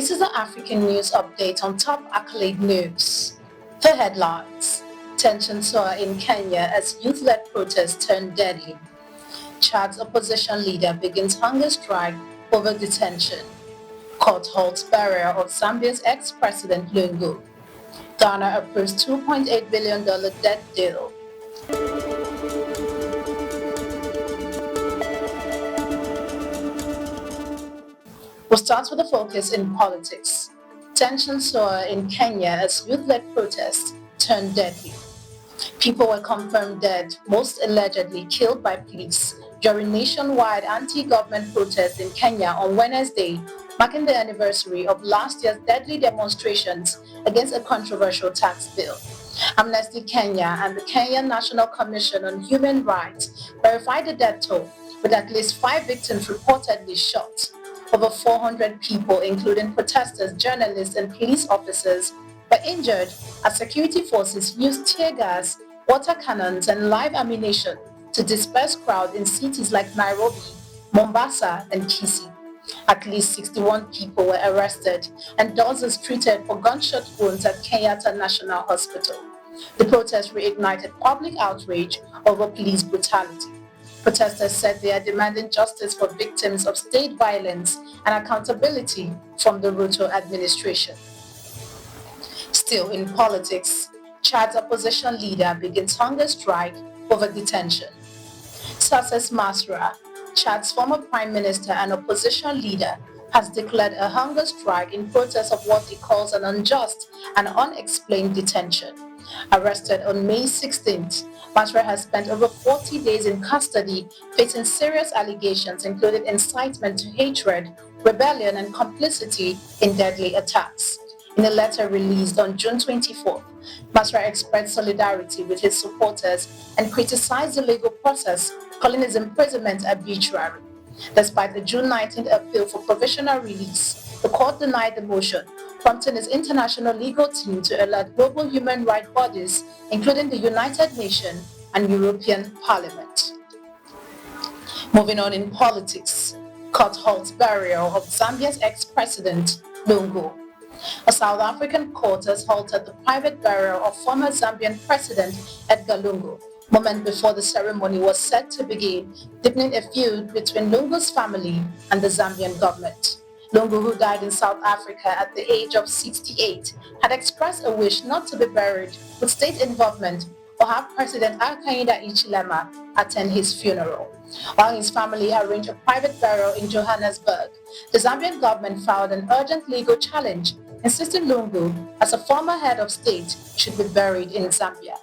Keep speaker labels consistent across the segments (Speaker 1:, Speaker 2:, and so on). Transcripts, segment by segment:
Speaker 1: This is the African News Update on top accolade news. The headlines: Tension soar in Kenya as youth-led protests turn deadly. Chad's opposition leader begins hunger strike over detention. Court halts burial of Zambia's ex-president Lungu. Ghana approves $2.8 billion debt deal. We'll start with a focus in politics. Tension soar in Kenya as youth-led protests turned deadly. People were confirmed dead, most allegedly killed by police, during nationwide anti-government protests in Kenya on Wednesday, marking the anniversary of last year's deadly demonstrations against a controversial tax bill. Amnesty Kenya and the Kenyan National Commission on Human Rights verified the death toll, with at least 5 victims reportedly shot. Over 400 people, including protesters, journalists, and police officers, were injured as security forces used tear gas, water cannons, and live ammunition to disperse crowds in cities like Nairobi, Mombasa, and Kisii. At least 61 people were arrested and dozens treated for gunshot wounds at Kenyatta National Hospital. The protest reignited public outrage over police brutality. Protesters said they are demanding justice for victims of state violence and accountability from the Ruto administration. Still in politics, Chad's opposition leader begins hunger strike over detention. Succes Masra, Chad's former prime minister and opposition leader, has declared a hunger strike in protest of what he calls an unjust and unexplained detention. Arrested on May 16th, Masra has spent over 40 days in custody, facing serious allegations including incitement to hatred, rebellion, and complicity in deadly attacks. In a letter released on June 24th, Masra expressed solidarity with his supporters and criticized the legal process, calling his imprisonment arbitrary. Despite the June 19th appeal for provisional release, the court denied the motion, prompting its international legal team to alert global human rights bodies, including the United Nations and European Parliament. Moving on in politics, court halts burial of Zambia's ex-president Lungu. A South African court has halted the private burial of former Zambian President Edgar Lungu, moments before the ceremony was set to begin, deepening a feud between Lungu's family and the Zambian government. Lungu, who died in South Africa at the age of 68, had expressed a wish not to be buried with state involvement or have President Hichilema attend his funeral. While his family arranged a private burial in Johannesburg, the Zambian government filed an urgent legal challenge, insisting Lungu, as a former head of state, should be buried in Zambia.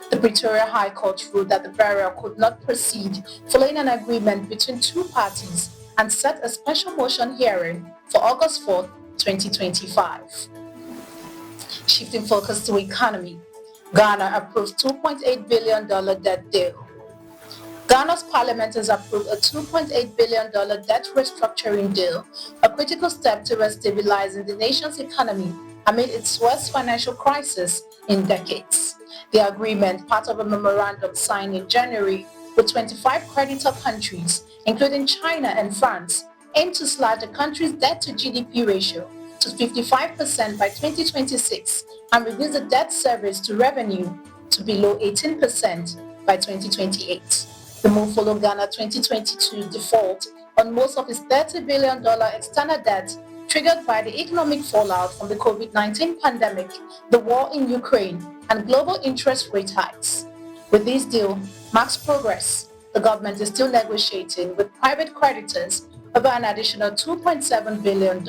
Speaker 1: The Pretoria High Court ruled that the burial could not proceed following an agreement between two parties and set a special motion hearing for August 4, 2025. Shifting focus to economy, Ghana approves $2.8 billion debt deal. Ghana's parliament has approved a $2.8 billion debt restructuring deal, a critical step towards stabilizing the nation's economy amid its worst financial crisis in decades. The agreement, part of a memorandum signed in January with 25 creditor countries, including China and France, aimed to slash the country's debt-to-GDP ratio to 55% by 2026 and reduce the debt service to revenue to below 18% by 2028. The move followed Ghana's 2022 default on most of its $30 billion external debt, triggered by the economic fallout from the COVID-19 pandemic, the war in Ukraine, and global interest rate hikes. With this deal marks progress, the government is still negotiating with private creditors over an additional $2.7 billion.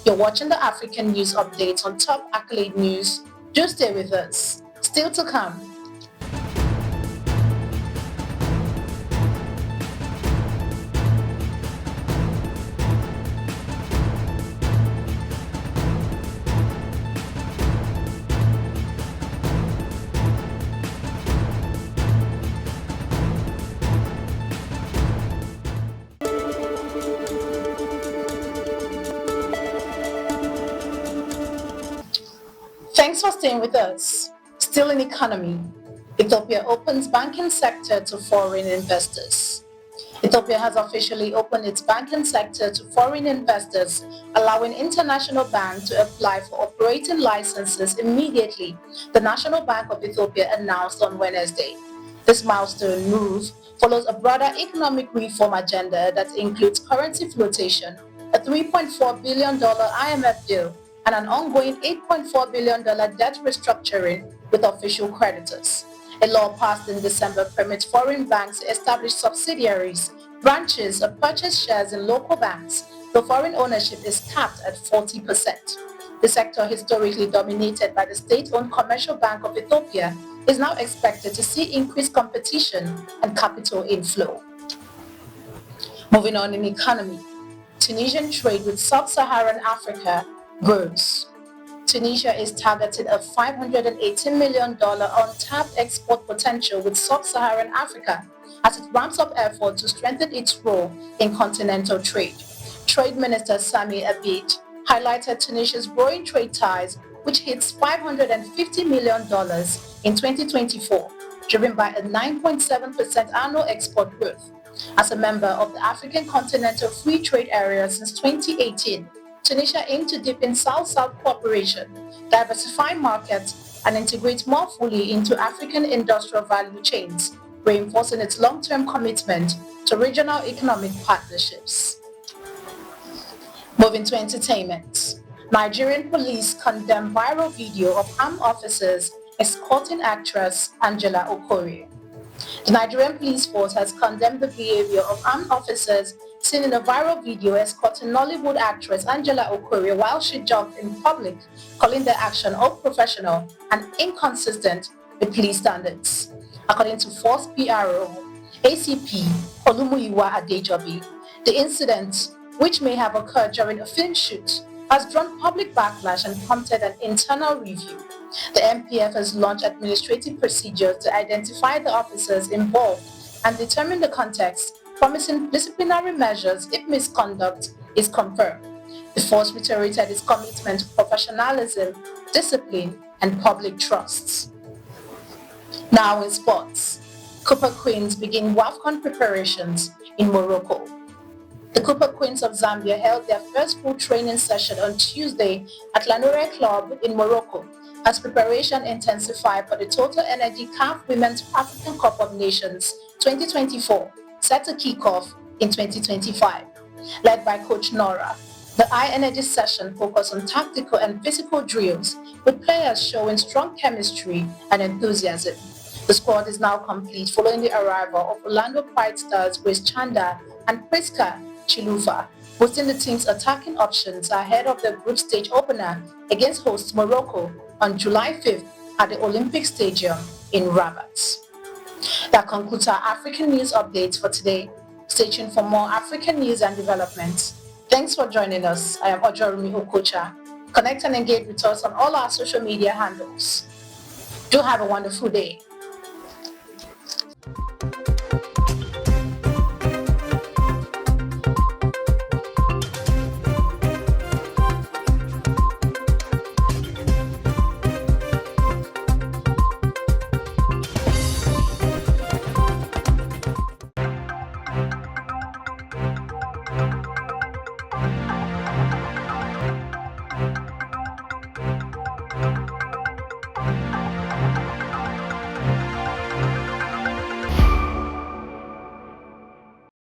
Speaker 1: You're watching the African News Update on Top Accolade News. Do stay with us. Still to come. Thanks for staying with us. Still in economy, Ethiopia opens banking sector to foreign investors. Ethiopia has officially opened its banking sector to foreign investors, allowing international banks to apply for operating licenses immediately, the National Bank of Ethiopia announced on Wednesday. This milestone move follows a broader economic reform agenda that includes currency flotation, a $3.4 billion IMF deal, and an ongoing $8.4 billion debt restructuring with official creditors. A law passed in December permits foreign banks to establish subsidiaries, branches, or purchase shares in local banks, though foreign ownership is capped at 40%. The sector, historically dominated by the state-owned Commercial Bank of Ethiopia, is now expected to see increased competition and capital inflow. Moving on in economy, Tunisian trade with sub-Saharan Africa grows. Tunisia is targeting a $518 million untapped export potential with sub-Saharan Africa as it ramps up efforts to strengthen its role in continental trade. Trade Minister Sami Abid highlighted Tunisia's growing trade ties, which hits $550 million in 2024, driven by a 9.7% annual export growth. As a member of the African Continental Free Trade Area since 2018, Tunisia aimed to deepen South-South cooperation, diversify markets, and integrate more fully into African industrial value chains, reinforcing its long-term commitment to regional economic partnerships. Moving to entertainment. Nigerian police condemn viral video of armed officers escorting actress Angela Okorie. The Nigerian police force has condemned the behavior of armed officers seen in a viral video escorting Nollywood actress Angela Okorie while she jogged in public, calling the action unprofessional and inconsistent with police standards. According to Force PRO, ACP Olumuyiwa Adejobi, the incident, which may have occurred during a film shoot, has drawn public backlash and prompted an internal review. The MPF has launched administrative procedures to identify the officers involved and determine the context, promising disciplinary measures if misconduct is confirmed. The force reiterated its commitment to professionalism, discipline, and public trust. Now in sports, Cooper Queens begin WAFCON preparations in Morocco. The Cooper Queens of Zambia held their first full training session on Tuesday at La Noure Club in Morocco as preparation intensified for the Total Energy CAF Women's African Cup of Nations 2024, set to kick off in 2025. Led by Coach Nora, the High Energy session focused on tactical and physical drills, with players showing strong chemistry and enthusiasm. The squad is now complete following the arrival of Orlando Pride stars Grace Chanda and Priska Chilufa, boosting the team's attacking options ahead of the group stage opener against hosts Morocco on July 5th at the Olympic Stadium in Rabat. That concludes our African news updates for today. Stay tuned for more African news and developments. Thanks for joining us. I am Ojorumi Okocha. Connect and engage with us on all our social media handles. Do have a wonderful day.